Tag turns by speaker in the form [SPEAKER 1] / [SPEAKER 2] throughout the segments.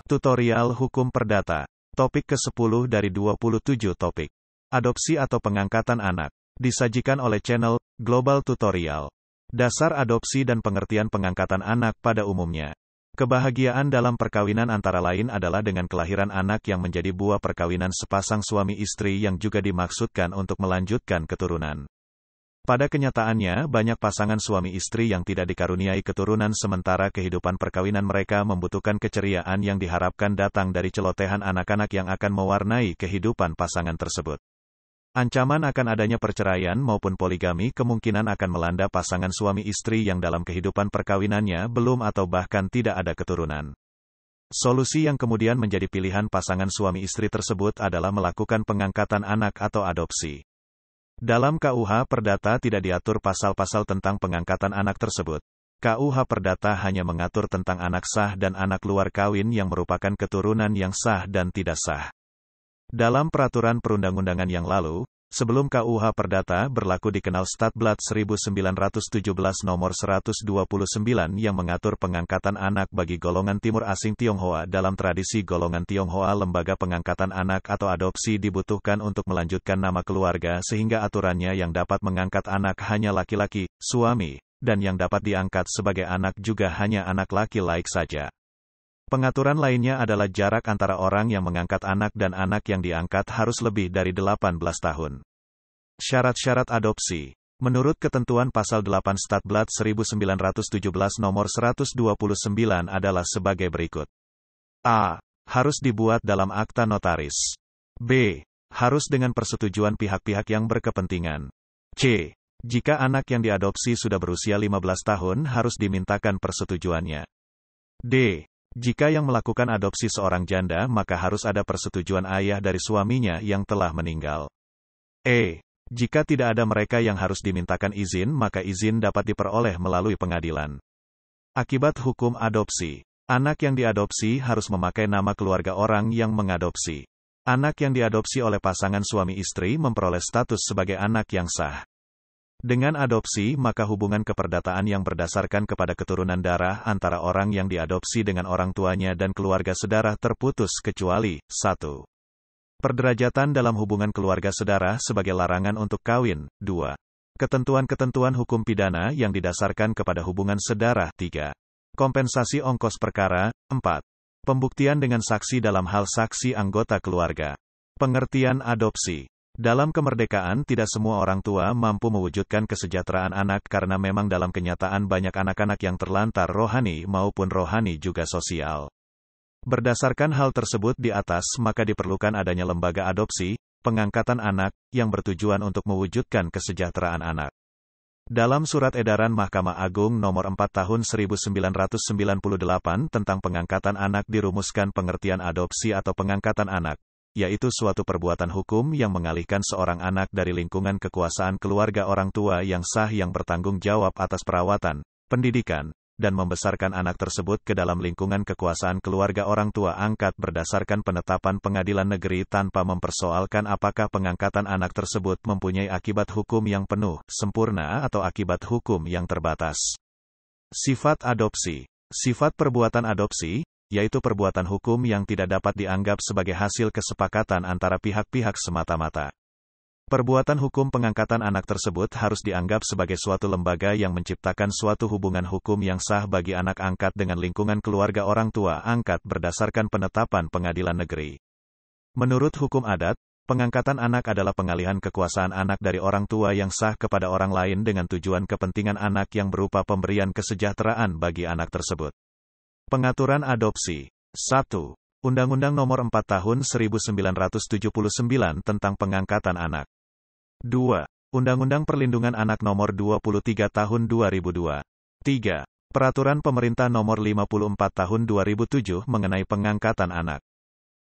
[SPEAKER 1] Tutorial Hukum Perdata. Topik ke-10 dari 27 topik. Adopsi atau pengangkatan anak. Disajikan oleh channel Global Tutorial. Dasar adopsi dan pengertian pengangkatan anak pada umumnya. Kebahagiaan dalam perkawinan antara lain adalah dengan kelahiran anak yang menjadi buah perkawinan sepasang suami istri yang juga dimaksudkan untuk melanjutkan keturunan. Pada kenyataannya, banyak pasangan suami istri yang tidak dikaruniai keturunan sementara kehidupan perkawinan mereka membutuhkan keceriaan yang diharapkan datang dari celotehan anak-anak yang akan mewarnai kehidupan pasangan tersebut. Ancaman akan adanya perceraian maupun poligami kemungkinan akan melanda pasangan suami istri yang dalam kehidupan perkawinannya belum atau bahkan tidak ada keturunan. Solusi yang kemudian menjadi pilihan pasangan suami istri tersebut adalah melakukan pengangkatan anak atau adopsi. Dalam KUH Perdata tidak diatur pasal-pasal tentang pengangkatan anak tersebut. KUH Perdata hanya mengatur tentang anak sah dan anak luar kawin yang merupakan keturunan yang sah dan tidak sah. Dalam peraturan perundang-undangan yang lalu, sebelum KUH Perdata berlaku dikenal Statblad 1917 nomor 129 yang mengatur pengangkatan anak bagi golongan Timur Asing Tionghoa. Dalam tradisi golongan Tionghoa, lembaga pengangkatan anak atau adopsi dibutuhkan untuk melanjutkan nama keluarga sehingga aturannya yang dapat mengangkat anak hanya laki-laki, suami, dan yang dapat diangkat sebagai anak juga hanya anak laki-laki saja. Pengaturan lainnya adalah jarak antara orang yang mengangkat anak dan anak yang diangkat harus lebih dari 18 tahun. Syarat-syarat adopsi. Menurut ketentuan pasal 8 Statblad 1917 nomor 129 adalah sebagai berikut. A. Harus dibuat dalam akta notaris. B. Harus dengan persetujuan pihak-pihak yang berkepentingan. C. Jika anak yang diadopsi sudah berusia 15 tahun harus dimintakan persetujuannya. D. Jika yang melakukan adopsi seorang janda maka harus ada persetujuan ayah dari suaminya yang telah meninggal. E. Jika tidak ada mereka yang harus dimintakan izin maka izin dapat diperoleh melalui pengadilan. Akibat hukum adopsi. Anak yang diadopsi harus memakai nama keluarga orang yang mengadopsi. Anak yang diadopsi oleh pasangan suami istri memperoleh status sebagai anak yang sah. Dengan adopsi, maka hubungan keperdataan yang berdasarkan kepada keturunan darah antara orang yang diadopsi dengan orang tuanya dan keluarga sedarah terputus kecuali 1. Perderajatan dalam hubungan keluarga sedarah sebagai larangan untuk kawin. 2. Ketentuan-ketentuan hukum pidana yang didasarkan kepada hubungan sedarah. 3. Kompensasi ongkos perkara. 4. Pembuktian dengan saksi dalam hal saksi anggota keluarga. Pengertian adopsi. Dalam kemerdekaan tidak semua orang tua mampu mewujudkan kesejahteraan anak karena memang dalam kenyataan banyak anak-anak yang terlantar rohani maupun rohani juga sosial. Berdasarkan hal tersebut di atas maka diperlukan adanya lembaga adopsi, pengangkatan anak, yang bertujuan untuk mewujudkan kesejahteraan anak. Dalam Surat Edaran Mahkamah Agung Nomor 4 Tahun 1998 tentang pengangkatan anak dirumuskan pengertian adopsi atau pengangkatan anak, yaitu suatu perbuatan hukum yang mengalihkan seorang anak dari lingkungan kekuasaan keluarga orang tua yang sah yang bertanggung jawab atas perawatan, pendidikan, dan membesarkan anak tersebut ke dalam lingkungan kekuasaan keluarga orang tua angkat berdasarkan penetapan pengadilan negeri tanpa mempersoalkan apakah pengangkatan anak tersebut mempunyai akibat hukum yang penuh, sempurna atau akibat hukum yang terbatas. Sifat adopsi. Sifat perbuatan adopsi, yaitu perbuatan hukum yang tidak dapat dianggap sebagai hasil kesepakatan antara pihak-pihak semata-mata. Perbuatan hukum pengangkatan anak tersebut harus dianggap sebagai suatu lembaga yang menciptakan suatu hubungan hukum yang sah bagi anak angkat dengan lingkungan keluarga orang tua angkat berdasarkan penetapan pengadilan negeri. Menurut hukum adat, pengangkatan anak adalah pengalihan kekuasaan anak dari orang tua yang sah kepada orang lain dengan tujuan kepentingan anak yang berupa pemberian kesejahteraan bagi anak tersebut. Pengaturan adopsi. 1. Undang-Undang Nomor 4 Tahun 1979 tentang Pengangkatan Anak. 2. Undang-Undang Perlindungan Anak Nomor 23 Tahun 2002. 3. Peraturan Pemerintah Nomor 54 Tahun 2007 mengenai pengangkatan anak.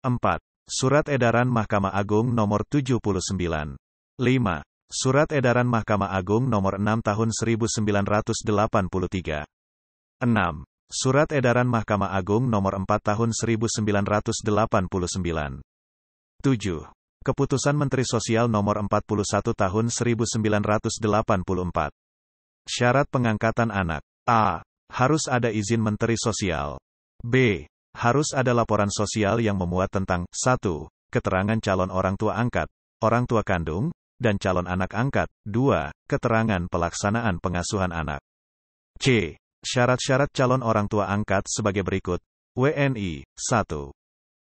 [SPEAKER 1] 4. Surat Edaran Mahkamah Agung Nomor 79. 5. Surat Edaran Mahkamah Agung Nomor 6 Tahun 1983. 6. Surat Edaran Mahkamah Agung Nomor 4 Tahun 1989. 7. Keputusan Menteri Sosial Nomor 41 Tahun 1984. Syarat pengangkatan anak. A. Harus ada izin Menteri Sosial. B. Harus ada laporan sosial yang memuat tentang 1. Keterangan calon orang tua angkat, orang tua kandung, dan calon anak angkat. 2. Keterangan pelaksanaan pengasuhan anak. C. Syarat-syarat calon orang tua angkat sebagai berikut. WNI. 1.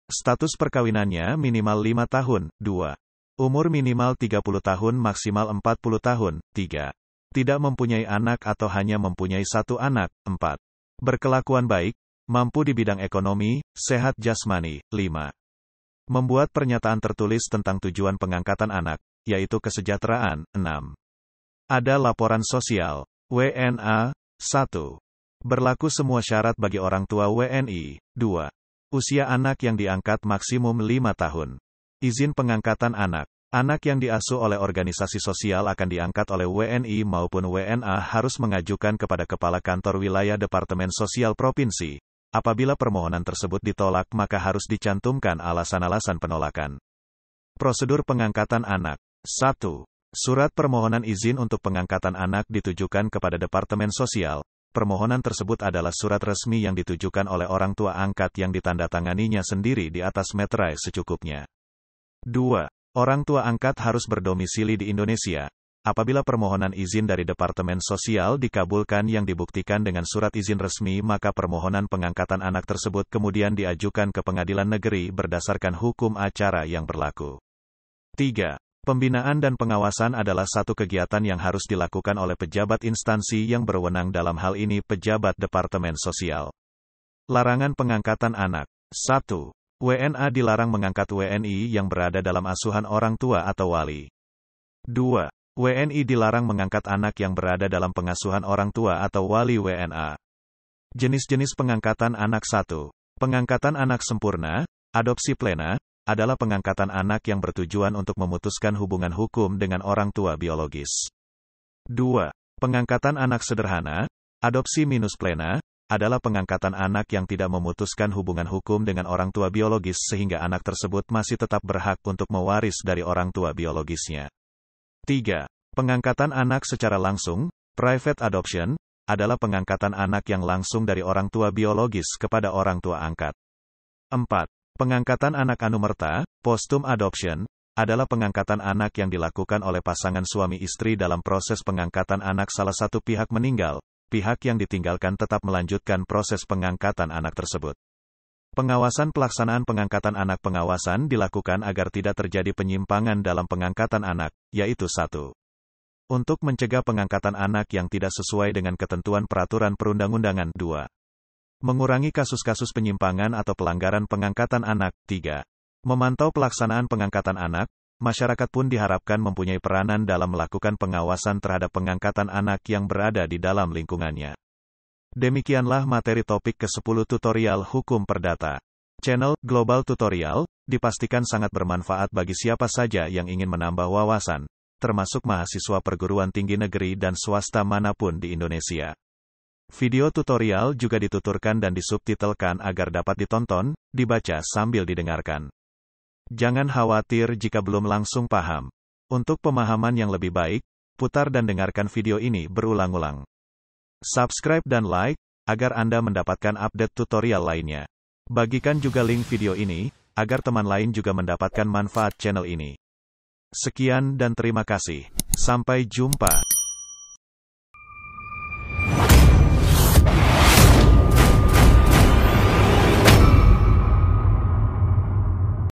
[SPEAKER 1] Status perkawinannya minimal 5 tahun. 2. Umur minimal 30 tahun maksimal 40 tahun. 3. Tidak mempunyai anak atau hanya mempunyai satu anak. 4. Berkelakuan baik, mampu di bidang ekonomi, sehat jasmani. 5. Membuat pernyataan tertulis tentang tujuan pengangkatan anak, yaitu kesejahteraan. 6. Ada laporan sosial. WNA. 1. Berlaku semua syarat bagi orang tua WNI. 2. Usia anak yang diangkat maksimum 5 tahun. Izin pengangkatan anak. Anak yang diasuh oleh organisasi sosial akan diangkat oleh WNI maupun WNA harus mengajukan kepada Kepala Kantor Wilayah Departemen Sosial Provinsi. Apabila permohonan tersebut ditolak maka harus dicantumkan alasan-alasan penolakan. Prosedur pengangkatan anak. 1. Surat permohonan izin untuk pengangkatan anak ditujukan kepada Departemen Sosial. Permohonan tersebut adalah surat resmi yang ditujukan oleh orang tua angkat yang ditandatanganinya sendiri di atas meterai secukupnya. 2. Orang tua angkat harus berdomisili di Indonesia. Apabila permohonan izin dari Departemen Sosial dikabulkan yang dibuktikan dengan surat izin resmi maka permohonan pengangkatan anak tersebut kemudian diajukan ke Pengadilan Negeri berdasarkan hukum acara yang berlaku. 3. Pembinaan dan pengawasan adalah satu kegiatan yang harus dilakukan oleh pejabat instansi yang berwenang dalam hal ini pejabat Departemen Sosial. Larangan pengangkatan anak. 1. WNA dilarang mengangkat WNI yang berada dalam asuhan orang tua atau wali. 2. WNI dilarang mengangkat anak yang berada dalam pengasuhan orang tua atau wali WNA. Jenis-jenis pengangkatan anak. 1. Pengangkatan anak sempurna, adopsi plena, adalah pengangkatan anak yang bertujuan untuk memutuskan hubungan hukum dengan orang tua biologis. 2. Pengangkatan anak sederhana, adopsi minus plena, adalah pengangkatan anak yang tidak memutuskan hubungan hukum dengan orang tua biologis sehingga anak tersebut masih tetap berhak untuk mewaris dari orang tua biologisnya. 3. Pengangkatan anak secara langsung, private adoption, adalah pengangkatan anak yang langsung dari orang tua biologis kepada orang tua angkat. 4. Pengangkatan anak anumerta, postum adoption, adalah pengangkatan anak yang dilakukan oleh pasangan suami istri dalam proses pengangkatan anak salah satu pihak meninggal, pihak yang ditinggalkan tetap melanjutkan proses pengangkatan anak tersebut. Pengawasan pelaksanaan pengangkatan anak. Pengawasan dilakukan agar tidak terjadi penyimpangan dalam pengangkatan anak, yaitu 1. Untuk mencegah pengangkatan anak yang tidak sesuai dengan ketentuan peraturan perundang-undangan. 2. Mengurangi kasus-kasus penyimpangan atau pelanggaran pengangkatan anak. 3. Memantau pelaksanaan pengangkatan anak, masyarakat pun diharapkan mempunyai peranan dalam melakukan pengawasan terhadap pengangkatan anak yang berada di dalam lingkungannya. Demikianlah materi topik ke-10 tutorial Hukum Perdata. Channel Global Tutorial dipastikan sangat bermanfaat bagi siapa saja yang ingin menambah wawasan, termasuk mahasiswa perguruan tinggi negeri dan swasta manapun di Indonesia. Video tutorial juga dituturkan dan disubtitelkan agar dapat ditonton, dibaca sambil didengarkan. Jangan khawatir jika belum langsung paham. Untuk pemahaman yang lebih baik, putar dan dengarkan video ini berulang-ulang. Subscribe dan like, agar Anda mendapatkan update tutorial lainnya. Bagikan juga link video ini, agar teman lain juga mendapatkan manfaat channel ini. Sekian dan terima kasih. Sampai jumpa.